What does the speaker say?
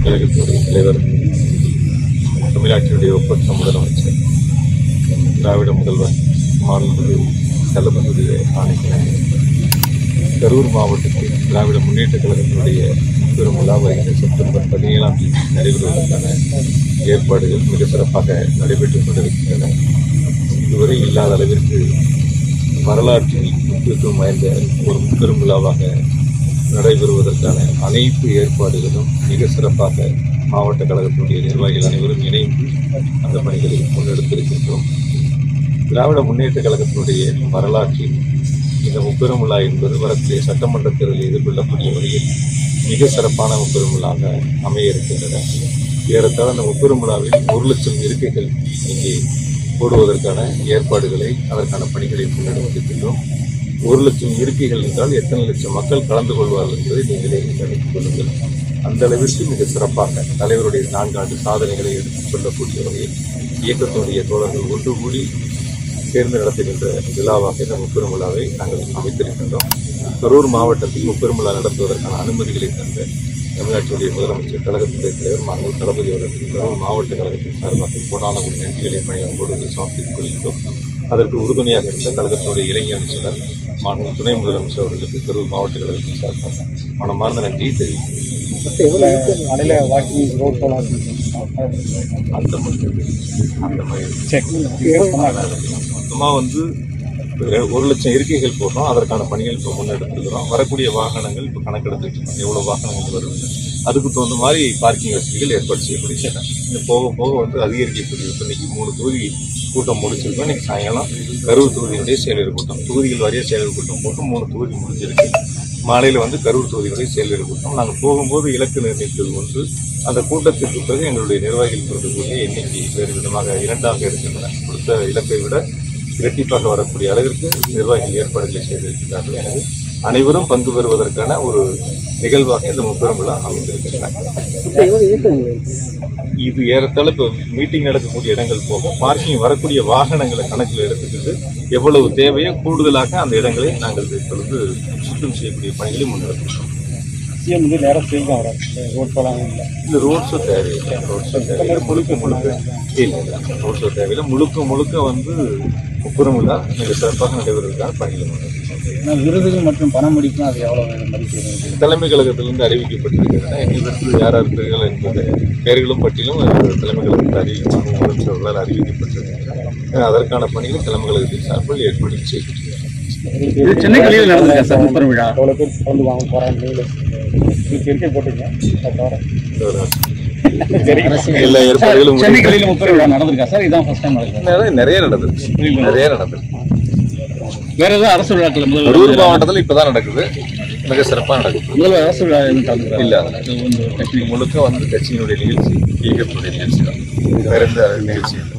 கழகத்துடைய தலைவர், தமிழ்நாட்டினுடைய ஒப்பற்ற முதலமைச்சர், திராவிட முதல்வர் மாண்புமிகு தளபதி ஆணைக்கிணங்க கரூர் மாவட்டத்தில் திராவிட முன்னேற்ற கழகத்தினுடைய பெரும் விழா வருகிற செப்டம்பர் 17ஆம் தேதி நடைபெறுவதற்கான ஏற்பாடுகள் மிக சிறப்பாக நடைபெற்றுக் கொண்டிருக்கின்றன. இதுவரை இல்லாத அளவிற்கு வரலாற்றில் முக்கியத்துவம் வாய்ந்த ஒரு முப்பெரும் விழாவாக நடைபெறுவதற்கான அனைத்து ஏற்பாடுகளும் மிக சிறப்பாக மாவட்ட கழகத்தினுடைய நிர்வாகிகள் அனைவரும் இணைந்து அந்த பணிகளை முன்னெடுத்திருக்கின்றோம். திராவிட முன்னேற்ற கழகத்தினுடைய வரலாற்றில் இந்த முப்பெரும் விழா என்பது வரக்கூடிய சட்டமன்ற தேர்தலில் எதிர்கொள்ளக்கூடிய வகையில் மிக சிறப்பான முப்பெரும் விழாவாக அமைய இருக்கின்றன. ஏறத்தாழ அந்த முப்பெரும் விழாவில் 1 லட்சம் இருக்கைகள் இங்கே போடுவதற்கான ஏற்பாடுகளை, அதற்கான பணிகளை முன்னெடுத்திருக்கின்றோம். 1 லட்சம் இருக்கைகள் என்றால் எத்தனை லட்சம் மக்கள் கலந்து கொள்வார்கள் என்பதை நீங்களே கணித்துக் கொள்ளுங்கள். அந்த அளவிற்கு மிக சிறப்பாக தலைவருடைய 4 ஆண்டு சாதனைகளை எடுத்துச் சொல்லக்கூடிய வகையில் இயக்கத்தினுடைய தோழர்கள் ஒன்று கூடி சேர்ந்து நடத்துகின்ற விழாவாக இந்த முப்பெரும் விழாவை நாங்கள் அமைத்திருக்கின்றோம். கரூர் மாவட்டத்தில் முப்பெரும் விழா நடத்துவதற்கான அனுமதிகளை தந்த தமிழ்நாட்டினுடைய முதலமைச்சர், கழகத்துடைய தலைவர் மாண்புமிகு தளபதி அவர்களுக்கு கரூர் மாவட்ட கழகத்தின் சார்பாக கோடான ஒரு நன்றிகளை பணியாளர்களோடு சமர்ப்பித்துக் கொள்கின்றோம். அதற்கு உறுதுணையாக இருந்த கழகத்தினுடைய இளைஞர் அமைச்சர் மாண்புமிகு துணை முதலமைச்சர் அவர்களுக்கு கரூர் மாவட்ட கழகத்தின் சார்பாக மனமார்ந்த நன்றியை தெரிவிக்கிறேன். அந்த மொத்தமாக 1 லட்சம் இருக்கைகள் போடுறோம். அதற்கான பணிகள் இப்போ முன்னெடுத்துக்கிறோம். வரக்கூடிய வாகனங்கள் இப்போ கணக்கெடுத்துட்டு எவ்வளவு வாகனங்கள் வரும், அதுக்கு தகுந்த மாதிரி பார்க்கிங் வசதிகள் ஏற்பாடு செய்யப்படுகின்றன. இந்த போக போக அதிகரிக்கக்கூடிய இன்னைக்கு 3 தொகுதி கூட்டம் முடிச்சிருக்கோம். இன்னைக்கு சாயங்காலம் கரூர் தொகுதியினுடைய செயலர் கூட்டம், தொகுதிகள் வாரியாக செயலர் கூட்டம் போட்டு 3 தொகுதி முடிஞ்சிருக்கு. மாலையில் கரூர் தொகுதியுடைய செயலர் கூட்டம். நாங்கள் போகும்போது இலக்கு நிர்ணயித்தது ஒன்று. அந்த கூட்டத்திற்கு பிறகு எங்களுடைய நிர்வாகிகள் கொடுக்கக்கூடிய எண்ணிக்கை வேறு விதமாக 2ஆக இருக்கின்றன. கொடுத்த இலக்கை விட இரட்டிப்பாக வரக்கூடிய அளவிற்கு நிர்வாகிகள் ஏற்பாடுகளை செய்திருக்கிறார்கள். எனவே அனைவரும் பங்கு பெறுவதற்கான ஒரு நிகழ்வாக இந்த முப்பெரும் விழா அமைந்திருக்கின்றன. இது ஏறத்தாழ இப்போ மீட்டிங் நடக்கக்கூடிய இடங்கள் போக பார்க்கிங் வரக்கூடிய வாகனங்களை கணக்கில் எடுத்துக்கிட்டு எவ்வளவு தேவையோ கூடுதலாக அந்த இடங்களை நாங்கள் இப்பொழுது சுத்தம் செய்யக்கூடிய பணிகளை முன்னெடுக்கிறோம். இந்த ரோட் ஷோ தேவையில்லை. ரோட் ஷோ தேவையில்லை. ரோட் ஷோ தேவையில்லை. முழுக்க முப்பெரும் விழா மிக சிறப்பாக நடைபெறுவதற்கான பணிகள் முன்னெடுக்கிறோம். விருதுகள் மற்றும் பணமுடிக்கும் அது எவ்வளவு மதிப்பு தலைமை கழகத்திலிருந்து அறிவிக்கப்பட்டிருக்கின்றன. எங்களிடத்தில் யார் இருக்கிறீர்கள் என்பது பெயர்களும் பட்டியலும் தலைமை கழகத்தில் அறிவிக்கப்பட்டவர்களால் அறிவிக்கப்பட்டிருக்கின்றன. அதற்கான பணிகளை தலைமை கழகத்தின் சார்பில் ஏற்பாடு செய்திருக்கிறார். சென்னை கலையில் நடந்திருக்கா சார் முப்பெரும் விழா? எவ்வளவு பேர் கலந்து வாங்க போறாங்க? இருக்கை போட்டீங்க. எல்லா ஏற்பாடுகளும் சென்னை கலையில் முப்பெரும் விழா நடந்திருக்கா சார்? இதான் ஃபர்ஸ்ட் டைம் நடக்குது. நிறைய நடந்தது. வேற ஏதாவது அரசு விழாக்கள் கரூர் மாவட்டத்தில் இப்பதான் நடக்குது. மிக சிறப்பாக நடக்குது. முதல்வர் அரசு விழா இல்ல முழுக்க கட்சியினுடைய நிகழ்ச்சி, இயக்கத்தினுடைய நிகழ்ச்சி தான். வேற எந்த நிகழ்ச்சி இல்லை.